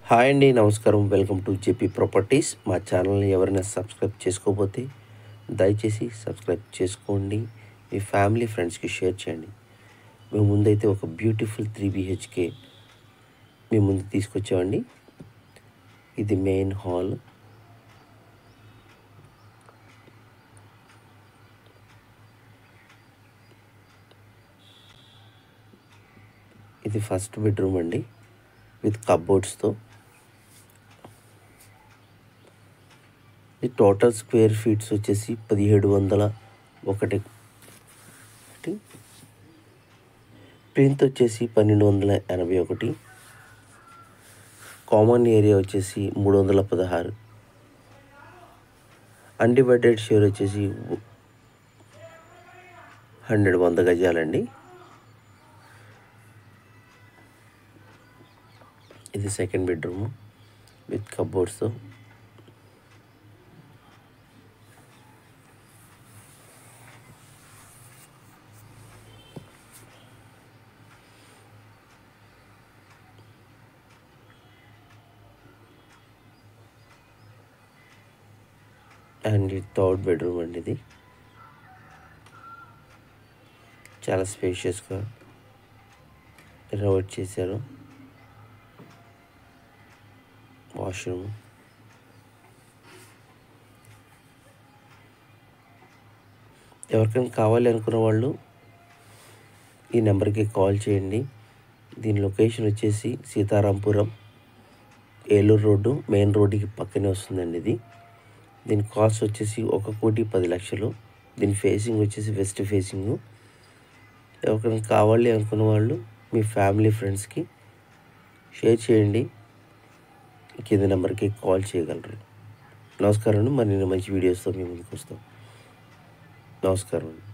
Hi అండి, నమస్కారం. Welcome to JP properties. మా ఛానల్ని ఎవరైనా సబ్స్క్రైబ్ చేసుకోకపోతే దయచేసి సబ్స్క్రైబ్ చేసుకోండి. మీ ఫ్యామిలీ ఫ్రెండ్స్కి షేర్ చేయండి. మేము ముందైతే ఒక బ్యూటిఫుల్ 3 BHK మీ ముందు తీసుకొచ్చామండి. ఇది మెయిన్ హాల్. ఇది ఫస్ట్ బెడ్రూమ్ అండి, విత్ కబోర్డ్స్తో. ఇది టోటల్ స్క్వేర్ ఫీట్స్ వచ్చేసి 1701. ప్రింట్ వచ్చేసి 1281. కామన్ ఏరియా వచ్చేసి 316. అన్డివైడెడ్ షేర్ వచ్చేసి 100 గజాలండి. ఇది సెకండ్ బెడ్రూమ్ విత్ కబోర్డ్స్తో. అండ్ థర్డ్ బెడ్రూమ్ అండి. ఇది చాలా స్పేషియస్గా రెనోవేట్ చేశారు. వాష్రూమ్, ఎవరికైనా కావాలి అనుకున్న వాళ్ళు ఈ నెంబర్కి కాల్ చేయండి. దీని లొకేషన్ వచ్చేసి సీతారాంపురం, ఏలూరు రోడ్డు, మెయిన్ రోడ్డుకి పక్కనే వస్తుందండి. దీని కాస్ట్ వచ్చేసి 1,10,00,000. దీని ఫేసింగ్ వచ్చేసి వెస్ట్ ఫేసింగ్. ఎవరికైనా కావాలి అనుకున్న వాళ్ళు మీ ఫ్యామిలీ ఫ్రెండ్స్కి షేర్ చేయండి. కింద నెంబర్కి కాల్ చేయగలరు. నమస్కారం అండి. మరి నేను మంచి వీడియోస్తో మీ ముందుకు వస్తాం. నమస్కారం అండి.